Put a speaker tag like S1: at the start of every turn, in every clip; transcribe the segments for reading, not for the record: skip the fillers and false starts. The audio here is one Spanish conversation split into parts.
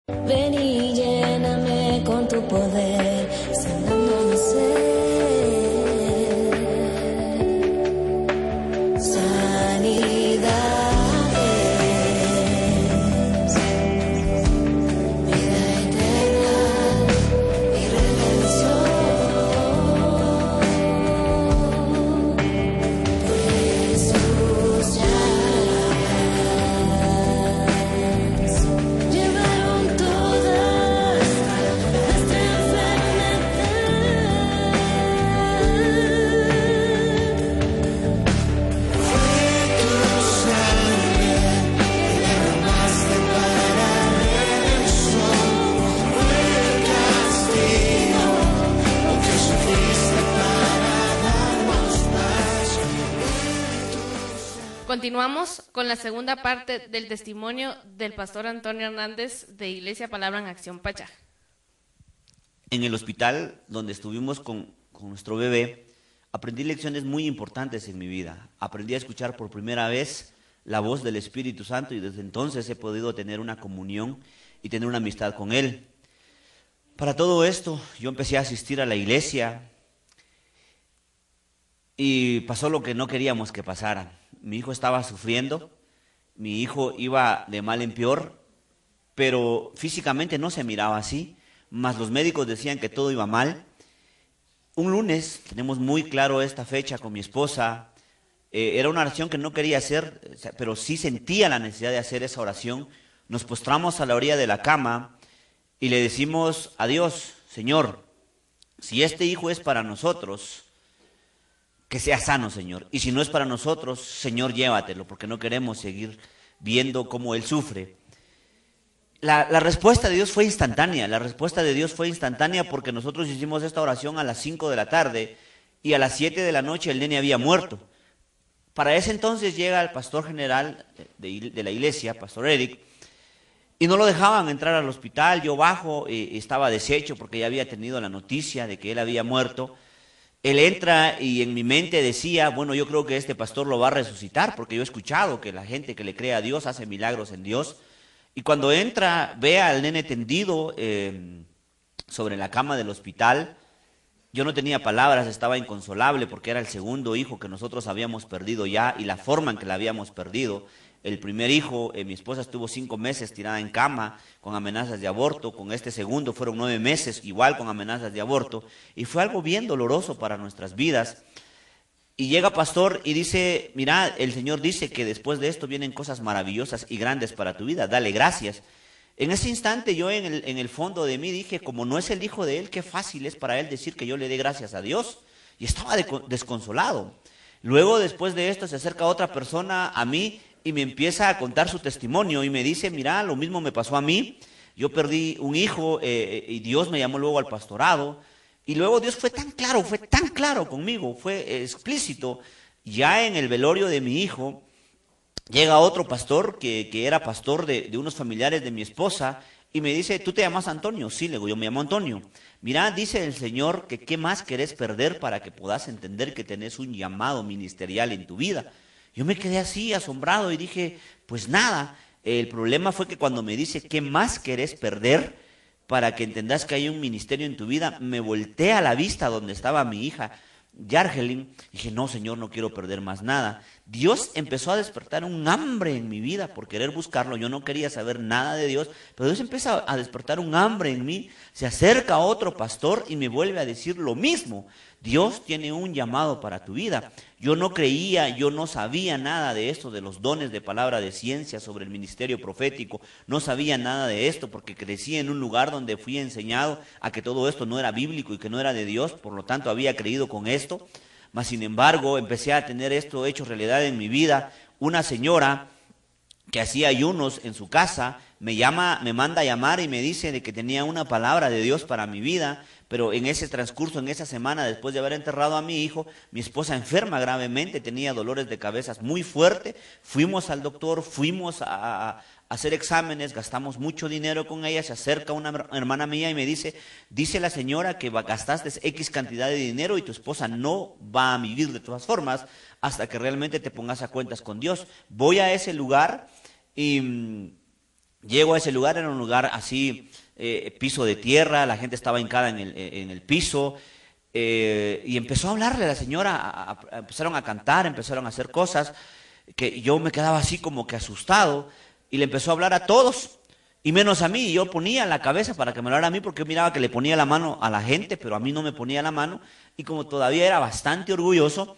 S1: Ven y lléname con tu poder, sanando mi ser. Sanidad es vida eterna y redención. Por Jesús ya llevaron todas nuestra
S2: Continuamos con la segunda parte del testimonio del pastor Antonio Hernández de Iglesia Palabra en Acción Pachá.
S3: En el hospital donde estuvimos con nuestro bebé, aprendí lecciones muy importantes en mi vida. Aprendí a escuchar por primera vez la voz del Espíritu Santo y desde entonces he podido tener una comunión y tener una amistad con Él. Para todo esto, yo empecé a asistir a la iglesia y pasó lo que no queríamos que pasara. Mi hijo estaba sufriendo, mi hijo iba de mal en peor, pero físicamente no se miraba así, mas los médicos decían que todo iba mal. Un lunes, tenemos muy claro esta fecha con mi esposa, era una oración que no quería hacer, pero sí sentía la necesidad de hacer esa oración. Nos postramos a la orilla de la cama y le decimos a Dios: Señor, si este hijo es para nosotros, que sea sano, Señor. Y si no es para nosotros, Señor, llévatelo, porque no queremos seguir viendo cómo él sufre. La respuesta de Dios fue instantánea. La respuesta de Dios fue instantánea porque nosotros hicimos esta oración a las 5 de la tarde y a las 7 de la noche el nene había muerto. Para ese entonces llega el pastor general de la iglesia, Pastor Eric, y no lo dejaban entrar al hospital. Yo bajo, estaba deshecho porque ya había tenido la noticia de que él había muerto. Él entra y en mi mente decía, bueno, yo creo que este pastor lo va a resucitar, porque yo he escuchado que la gente que le cree a Dios hace milagros en Dios. Y cuando entra, ve al nene tendido sobre la cama del hospital. Yo no tenía palabras, estaba inconsolable porque era el segundo hijo que nosotros habíamos perdido ya y la forma en que la habíamos perdido. El primer hijo, mi esposa estuvo 5 meses tirada en cama con amenazas de aborto. Con este segundo fueron 9 meses, igual con amenazas de aborto. Y fue algo bien doloroso para nuestras vidas. Y llega pastor y dice, mira, el Señor dice que después de esto vienen cosas maravillosas y grandes para tu vida. Dale gracias. En ese instante yo en el fondo de mí dije, como no es el hijo de él, qué fácil es para él decir que yo le dé gracias a Dios. Y estaba desconsolado. Luego, después de esto, se acerca otra persona a mí y me empieza a contar su testimonio y me dice, mira, lo mismo me pasó a mí. Yo perdí un hijo y Dios me llamó luego al pastorado. Y luego Dios fue tan claro conmigo, fue explícito. Ya en el velorio de mi hijo, llega otro pastor que era pastor de unos familiares de mi esposa y me dice, ¿tú te llamas Antonio? Sí, le digo, yo me llamo Antonio. Mira, dice el Señor que qué más querés perder para que puedas entender que tenés un llamado ministerial en tu vida. Yo me quedé así asombrado y dije, pues nada. El problema fue que cuando me dice, ¿qué más querés perder para que entendas que hay un ministerio en tu vida? Me volteé a la vista donde estaba mi hija, Yargelin. Dije, no, Señor, no quiero perder más nada. Dios empezó a despertar un hambre en mi vida por querer buscarlo. Yo no quería saber nada de Dios, pero Dios empieza a despertar un hambre en mí. Se acerca otro pastor y me vuelve a decir lo mismo. Dios tiene un llamado para tu vida. Yo no creía, yo no sabía nada de esto, de los dones de palabra, de ciencia, sobre el ministerio profético. No sabía nada de esto porque crecí en un lugar donde fui enseñado a que todo esto no era bíblico y que no era de Dios. Por lo tanto, había creído con esto. Mas, sin embargo, empecé a tener esto hecho realidad en mi vida. Una señora que hacía ayunos en su casa me manda a llamar y me dice de que tenía una palabra de Dios para mi vida. Pero en ese transcurso, en esa semana, después de haber enterrado a mi hijo, mi esposa enferma gravemente, tenía dolores de cabeza muy fuertes. Fuimos al doctor, fuimos a hacer exámenes, gastamos mucho dinero con ella. Se acerca una hermana mía y me dice la señora que gastaste X cantidad de dinero y tu esposa no va a vivir de todas formas hasta que realmente te pongas a cuentas con Dios. Voy a ese lugar y Llego a ese lugar, era un lugar así, piso de tierra, la gente estaba hincada en el piso, y empezó a hablarle a la señora, empezaron a cantar, empezaron a hacer cosas, que yo me quedaba así como que asustado, y le empezó a hablar a todos, y menos a mí, y yo ponía la cabeza para que me hablara a mí, porque yo miraba que le ponía la mano a la gente, pero a mí no me ponía la mano, y como todavía era bastante orgulloso,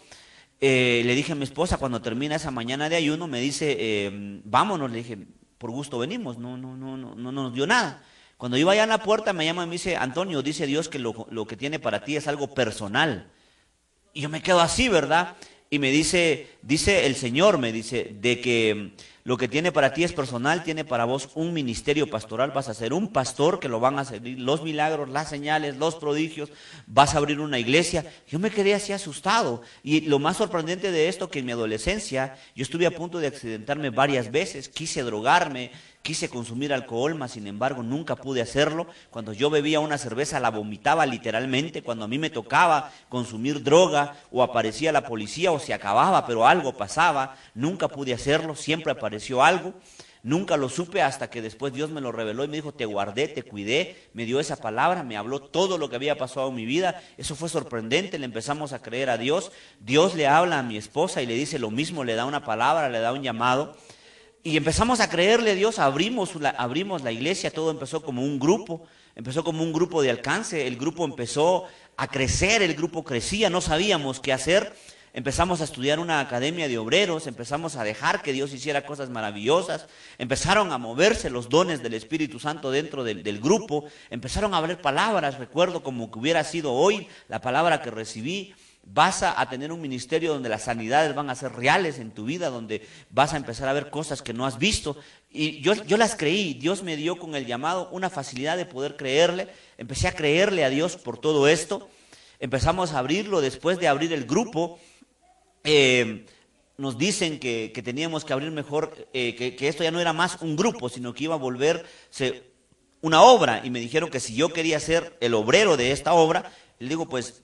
S3: le dije a mi esposa, cuando termina esa mañana de ayuno, me dice, vámonos, le dije, por gusto venimos, no nos dio nada. Cuando iba allá en la puerta me llama y me dice, Antonio, dice Dios que lo que tiene para ti es algo personal. Y yo me quedo así, ¿verdad? Y me dice el Señor, me dice, de que lo que tiene para ti es personal, tiene para vos un ministerio pastoral, vas a ser un pastor que lo van a seguir los milagros, las señales, los prodigios, vas a abrir una iglesia. Yo me quedé así asustado, y lo más sorprendente de esto, que en mi adolescencia yo estuve a punto de accidentarme varias veces, quise drogarme, quise consumir alcohol, mas sin embargo nunca pude hacerlo. Cuando yo bebía una cerveza la vomitaba literalmente. Cuando a mí me tocaba consumir droga, o aparecía la policía o se acababa, pero algo pasaba, nunca pude hacerlo, siempre apareció algo. Nunca lo supe hasta que después Dios me lo reveló y me dijo, te guardé, te cuidé, me dio esa palabra, me habló todo lo que había pasado en mi vida. Eso fue sorprendente, le empezamos a creer a Dios. Dios le habla a mi esposa y le dice lo mismo, le da una palabra, le da un llamado. Y empezamos a creerle a Dios, abrimos la iglesia, todo empezó como un grupo de alcance, el grupo empezó a crecer, el grupo crecía, no sabíamos qué hacer. Empezamos a estudiar una academia de obreros, empezamos a dejar que Dios hiciera cosas maravillosas, empezaron a moverse los dones del Espíritu Santo dentro del grupo, empezaron a hablar palabras, recuerdo como que hubiera sido hoy la palabra que recibí. Vas a tener un ministerio donde las sanidades van a ser reales en tu vida, donde vas a empezar a ver cosas que no has visto. Y yo las creí, Dios me dio con el llamado una facilidad de poder creerle, empecé a creerle a Dios por todo esto, empezamos a abrirlo. Después de abrir el grupo, nos dicen que teníamos que abrir mejor, que esto ya no era más un grupo, sino que iba a volverse una obra, y me dijeron que si yo quería ser el obrero de esta obra, le digo, pues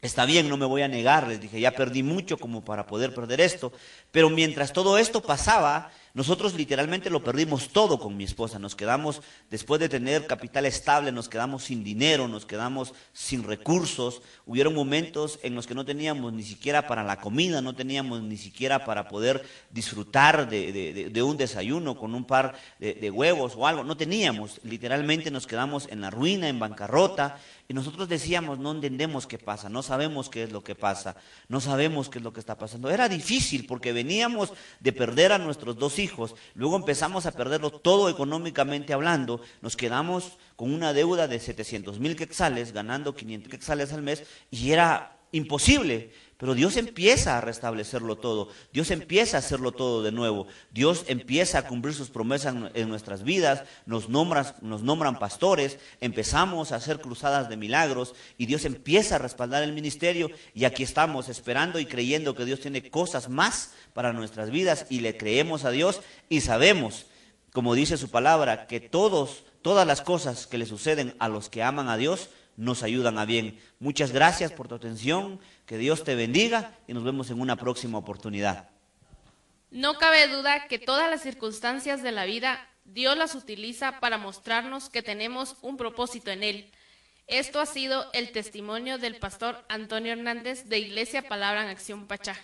S3: está bien, no me voy a negar. Les dije, ya perdí mucho como para poder perder esto. Pero mientras todo esto pasaba, nosotros literalmente lo perdimos todo con mi esposa. Nos quedamos, después de tener capital estable, nos quedamos sin dinero, nos quedamos sin recursos. Hubieron momentos en los que no teníamos ni siquiera para la comida, no teníamos ni siquiera para poder disfrutar de un desayuno con un par de huevos o algo. No teníamos, literalmente nos quedamos en la ruina, en bancarrota. Y nosotros decíamos, no entendemos qué pasa, no sabemos qué es lo que pasa, no sabemos qué es lo que está pasando. Era difícil porque veníamos de perder a nuestros 2 hijos, luego empezamos a perderlo todo económicamente hablando, nos quedamos con una deuda de 700,000 quetzales, ganando 500 quetzales al mes, y era imposible. Pero Dios empieza a restablecerlo todo, Dios empieza a hacerlo todo de nuevo, Dios empieza a cumplir sus promesas en nuestras vidas, nos nombran pastores, empezamos a hacer cruzadas de milagros, y Dios empieza a respaldar el ministerio, y aquí estamos esperando y creyendo que Dios tiene cosas más para nuestras vidas, y le creemos a Dios, y sabemos, como dice su palabra, que todas las cosas que le suceden a los que aman a Dios, nos ayudan a bien. Muchas gracias por tu atención, que Dios te bendiga y nos vemos en una próxima oportunidad.
S2: No cabe duda que todas las circunstancias de la vida Dios las utiliza para mostrarnos que tenemos un propósito en Él. Esto ha sido el testimonio del pastor Antonio Hernández de Iglesia Palabra en Acción Pachá.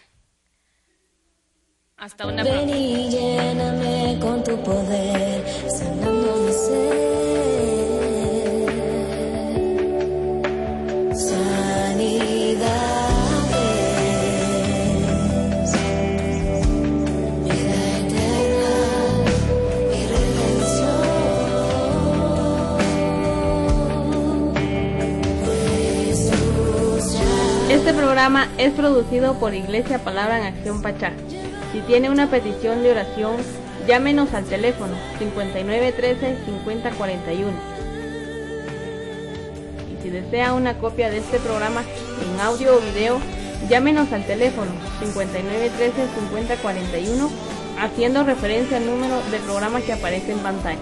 S2: Hasta una próxima.
S1: Ven y lléname con tu poder, sanando mi ser.
S2: Este programa es producido por Iglesia Palabra en Acción Pachá. Si tiene una petición de oración, llámenos al teléfono 5913-5041. Y si desea una copia de este programa en audio o video, llámenos al teléfono 5913-5041, haciendo referencia al número del programa que aparece en pantalla.